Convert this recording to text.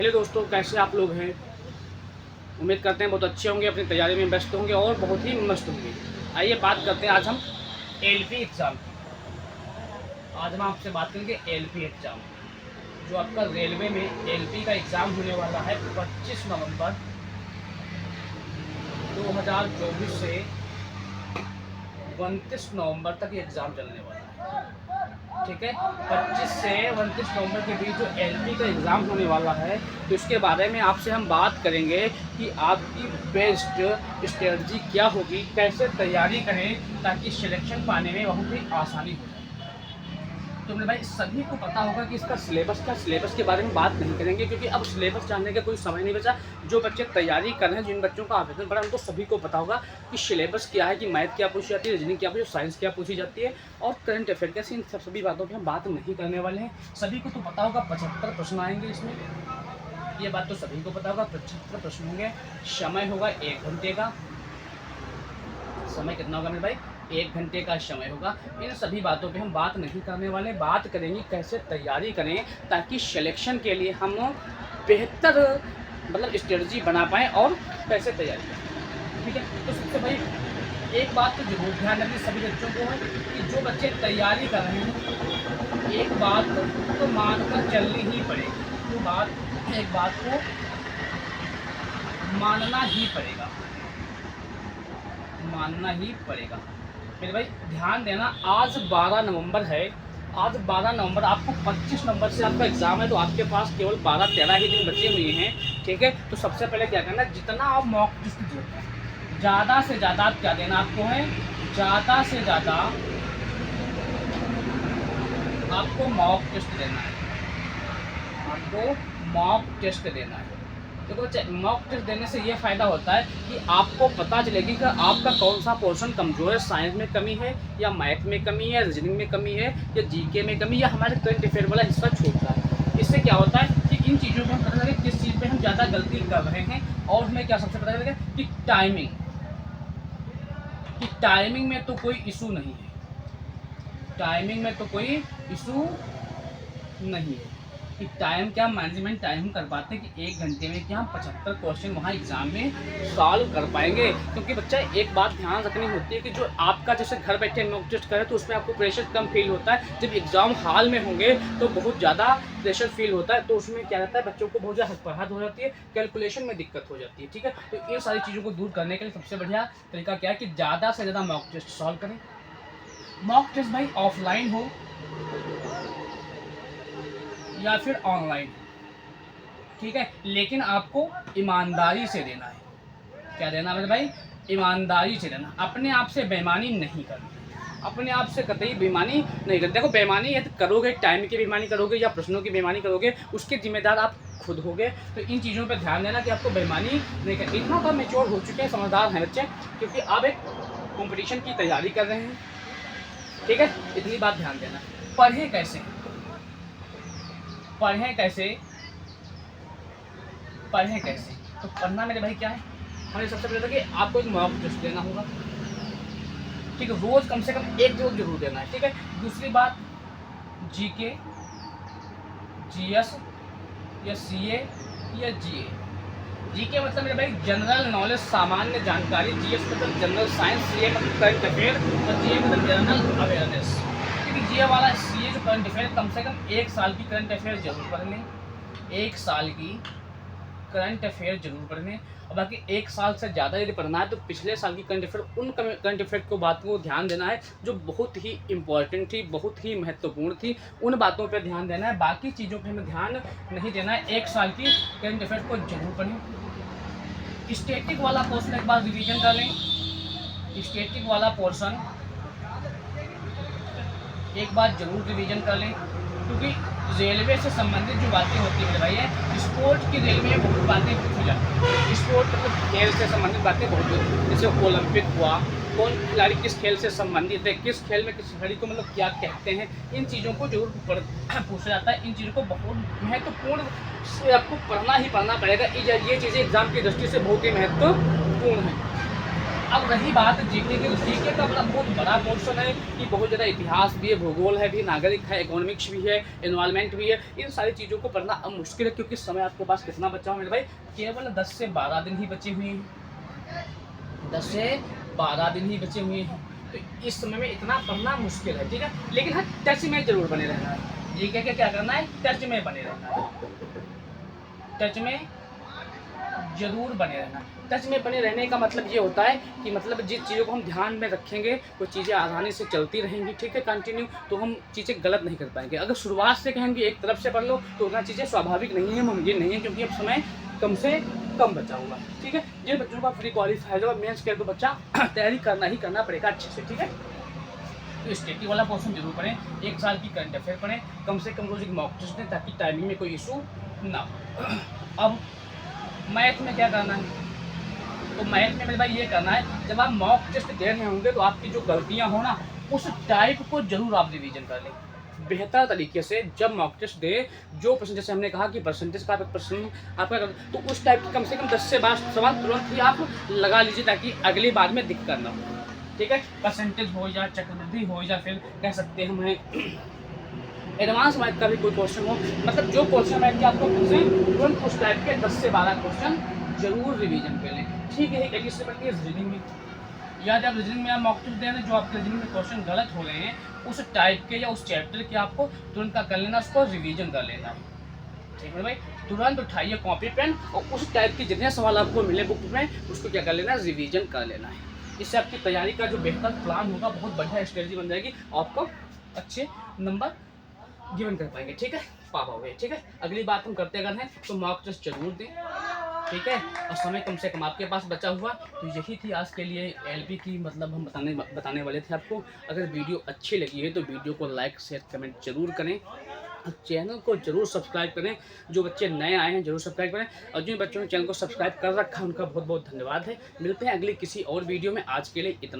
Hello दोस्तों, कैसे आप लोग हैं। उम्मीद करते हैं बहुत अच्छे होंगे, अपनी तैयारी में व्यस्त होंगे और बहुत ही मस्त होंगे। आइए बात करते हैं आज हम एलपी एग्ज़ाम की। आज हम आपसे बात करेंगे एलपी एग्ज़ाम, जो आपका रेलवे में एलपी का एग्ज़ाम होने वाला है 25 नवंबर 2024 से 29 नवंबर तक ये एग्ज़ाम चलने वाला है। ठीक है, 25 से 29 नवंबर के बीच जो एलपी का एग्ज़ाम होने वाला है, तो इसके बारे में आपसे हम बात करेंगे कि आपकी बेस्ट स्ट्रेटजी क्या होगी, कैसे तैयारी करें ताकि सिलेक्शन पाने में बहुत ही आसानी हो जाए। तो मेरे भाई सभी को पता होगा कि इसका सिलेबस के बारे में बात नहीं करेंगे, क्योंकि अब सिलेबस जानने का कोई समय नहीं बचा। जो बच्चे तैयारी कर रहे हैं, जिन बच्चों का आवेदन पड़ा, उनको सभी को पता होगा कि सिलेबस क्या है, कि मैथ क्या पूछी जाती है, रीजनिंग क्या पूछी, साइंस क्या पूछी जाती है और करंट अफेयर कैसे। इन सभी बातों पर हम बात नहीं करने वाले हैं। सभी को तो पता होगा 75 प्रश्न आएंगे इसमें, ये बात तो सभी को पता होगा। 75 प्रश्न होंगे, समय होगा 1 घंटे का। समय कितना होगा मेरे भाई? 1 घंटे का समय होगा। इन सभी बातों पे हम बात नहीं करने वाले, बात करेंगे कैसे तैयारी करें ताकि सिलेक्शन के लिए हम बेहतर स्ट्रेटजी बना पाएँ और कैसे तैयारी करें। ठीक है, तो सबसे भाई एक बात तो जरूर ध्यान रखनी सभी बच्चों को है कि जो बच्चे तैयारी कर रहे हैं, एक बात तो मानकर चलनी ही पड़ेगी। एक बात को मानना ही पड़ेगा, मेरे भाई ध्यान देना। आज 12 नवंबर है। आज 12 नवंबर, आपको 25 नवंबर से आपका एग्ज़ाम है, तो आपके पास केवल 12-13 ही दिन बचे हुए हैं। ठीक है, तो सबसे पहले क्या करना है, जितना आप मॉक टेस्ट देते हैं, ज़्यादा से ज़्यादा आप क्या देना आपको है, ज़्यादा से ज़्यादा आपको मॉक टेस्ट देना है। देखो बच्चे, मॉक टेस्ट देने से ये फ़ायदा होता है कि आपको पता चलेगी कि आपका कौन सा पोर्शन कमज़ोर है। साइंस में कमी है या मैथ में कमी है, रीजनिंग में कमी है या जीके में कमी, या हमारे करंट अफेयर वाला हिस्सा छूट रहा है। इससे क्या होता है कि इन चीज़ों में हम पता चलेगा किस चीज़ पे हम ज़्यादा गलती कर रहे हैं। और हमें क्या सबसे पता चलेगा कि टाइमिंग में तो कोई इशू नहीं है। कि टाइम क्या मैनेजमेंट टाइम कर पाते हैं कि 1 घंटे में क्या हम 75 क्वेश्चन वहाँ एग्जाम में सॉल्व कर पाएंगे। क्योंकि बच्चा एक बात ध्यान रखनी होती है कि जो आपका जैसे घर बैठे मॉक टेस्ट करे तो उसमें आपको प्रेशर कम फील होता है। जब एग्जाम हॉल में होंगे तो बहुत ज़्यादा प्रेशर फील होता है, तो उसमें क्या रहता है, बच्चों को बहुत ज़्यादा हड़बड़ाहट हो जाती है, कैलकुलेशन में दिक्कत हो जाती है। ठीक है, तो इन सारी चीज़ों को दूर करने के लिए सबसे बढ़िया तरीका क्या है कि ज़्यादा से ज़्यादा मॉक टेस्ट सॉल्व करें। मॉक टेस्ट भाई ऑफलाइन हो या फिर ऑनलाइन, ठीक है, लेकिन आपको ईमानदारी से देना है। क्या देना मेरे भाई? ईमानदारी से देना। अपने आप से बेईमानी नहीं करनी, अपने आप से कतई बेईमानी नहीं करनी। देखो, बेईमानी यदि करोगे, टाइम की बेईमानी करोगे या प्रश्नों की बेईमानी करोगे, उसके जिम्मेदार आप खुद होगे। तो इन चीज़ों पर ध्यान देना कि आपको बेईमानी नहीं करनी। इतना तो मेच्योर हो चुके हैं, समझदार हैं बच्चे, क्योंकि आप एक कॉम्पिटिशन की तैयारी कर रहे हैं। ठीक है, इतनी बात ध्यान देना। पढ़ें कैसे? तो पढ़ना मेरे भाई क्या है, हमें सबसे पहले तो कि आपको एक मॉक टेस्ट देना होगा। ठीक है, रोज़ कम से कम एक जरूर देना है। ठीक है, दूसरी बात, जीके, जीएस या सीए या जीए। जीके मतलब मेरे भाई जनरल नॉलेज, सामान्य जानकारी। जीएस मतलब जनरल साइंस, सीए मतलब करंट अफेयर और जीए मतलब जनरल अवेयरनेस। क्योंकि जीए वाला सीए जो करंट अफेयर, कम से कम 1 साल की करंट अफेयर जरूर पढ़ लें। 1 साल की करंट अफेयर जरूर पढ़ लें। और बाकी 1 साल से ज़्यादा यदि पढ़ना है तो पिछले साल की करंट अफेयर, उन करंट अफेयर को बातों को ध्यान देना है जो बहुत ही इंपॉर्टेंट थी, बहुत ही महत्वपूर्ण थी, उन बातों पर ध्यान देना है। बाकी चीज़ों पर हमें ध्यान नहीं देना है। 1 साल की करंट अफेयर को जरूर पढ़ें। स्टैटिक वाला पोर्शन एक बार रिवीजन कर लें। स्टैटिक वाला पोर्शन एक बार जरूर रिवीजन कर लें, क्योंकि रेलवे से संबंधित जो बातें होती है भाई है, स्पोर्ट्स की रेलवे में बहुत बातें पूछी जाती हैं। स्पोर्ट मतलब खेल से संबंधित बातें बहुत होती हैं, जैसे ओलंपिक हुआ, कौन खिलाड़ी किस खेल से संबंधित है, किस खेल में किस खिलाड़ी को मतलब क्या कहते हैं, इन चीज़ों को जरूर पूछा जाता है। इन चीज़ों को बहुत महत्वपूर्ण से आपको पढ़ना ही पढ़ना पड़ेगा। ये चीज़ें एग्जाम की दृष्टि से बहुत ही महत्वपूर्ण है। अब रही बात जीके की, तो जीके का अपना बहुत बड़ा पोर्शन है कि बहुत ज़्यादा इतिहास भी है, भूगोल है भी, नागरिक है, इकोनॉमिक्स भी है, एनवायरनमेंट भी है। इन सारी चीज़ों को पढ़ना अब मुश्किल है, क्योंकि समय आपके पास कितना बचा हुआ मेरे भाई, केवल 10 से 12 दिन ही बचे हुए हैं। 10 से 12 दिन ही बचे हुए हैं, तो इस समय में इतना पढ़ना मुश्किल है, ठीक है। लेकिन हाँ, टच में जरूर बने रहना है। जीके के क्या करना है, टच में बने रहना है, टच में जरूर बने रहना। टच में बने रहने का मतलब ये होता है कि मतलब जिस चीज़ों को हम ध्यान में रखेंगे वो चीज़ें आसानी से चलती रहेंगी, ठीक है, कंटिन्यू, तो हम चीज़ें गलत नहीं कर पाएंगे। अगर शुरुआत से कहेंगे एक तरफ से पढ़ लो तो उतना चीज़ें स्वाभाविक नहीं है, मुमकिन नहीं है, क्योंकि अब समय कम से कम बचा हुआ है, ठीक है। जिन बच्चों का प्री क्वालिफाइड और मेंस के तो बच्चा तैयारी करना ही करना पड़ेगा अच्छे से, ठीक है। तो स्टेटिक वाला पोर्शन जरूर पढ़ें, 1 साल की करंट अफेयर पढ़ें, कम से कम रोज एक मॉक टेस्ट दें ताकि टाइमिंग में कोई इशू ना हो। अब मैथ में क्या करना है, तो मैथ में मेरे भाई ये करना है, जब आप मॉक टेस्ट दे रहे होंगे तो आपकी जो गलतियां हो ना, उस टाइप को जरूर आप रिवीजन कर लें बेहतर तरीके से। जब मॉक टेस्ट दे, जो प्रश्न, जैसे हमने कहा कि परसेंटेज का प्रश्न आपका, तो उस टाइप के कम से कम 10 से 12 सवाल तुरंत ही आप लगा लीजिए ताकि अगली बार में दिक्कत ना हो, ठीक है। परसेंटेज हो या चक्रवृद्धि हो या फिर कह सकते हैं हमें एडवांस मैथ का भी कोई क्वेश्चन हो, मतलब जो क्वेश्चन मैथ के आपको पूछे तुरंत उस टाइप के 10 से 12 क्वेश्चन जरूर रिवीजन कर लें, ठीक है। एक इससे बढ़ती है रीजनिंग में, या जब रीजनिंग में आप मॉक टेस्ट दे रहे हैं, जो आपके रीजनिंग में क्वेश्चन गलत हो रहे हैं उस टाइप के या उस चैप्टर के आपको तुरंत का कर लेना, उसको रिवीजन कर लेना, ठीक है भाई। तुरंत उठाइए कॉपी पेन और उस टाइप के जितने सवाल आपको मिले बुक में उसको क्या कर लेना, रिवीजन कर लेना है। इससे आपकी तैयारी का जो बेहतर प्लान होगा, बहुत बढ़िया स्ट्रेटजी बन जाएगी, आपको अच्छे नंबर गिवन कर पाएंगे, ठीक है, पा पाओगे, ठीक है। अगली बात हम करते अगर हैं तो मॉक टेस्ट जरूर दें, ठीक है। और समय कम से कम आपके पास बचा हुआ, तो यही थी आज के लिए एलपी की, मतलब हम बताने वाले थे आपको। अगर वीडियो अच्छी लगी है तो वीडियो को लाइक शेयर कमेंट जरूर करें, और चैनल को जरूर सब्सक्राइब करें। जो बच्चे नए आए हैं जरूर सब्सक्राइब करें, और जिन बच्चों ने चैनल को सब्सक्राइब कर रखा है उनका बहुत बहुत धन्यवाद है। मिलते हैं अगली किसी और वीडियो में, आज के लिए इतना ही।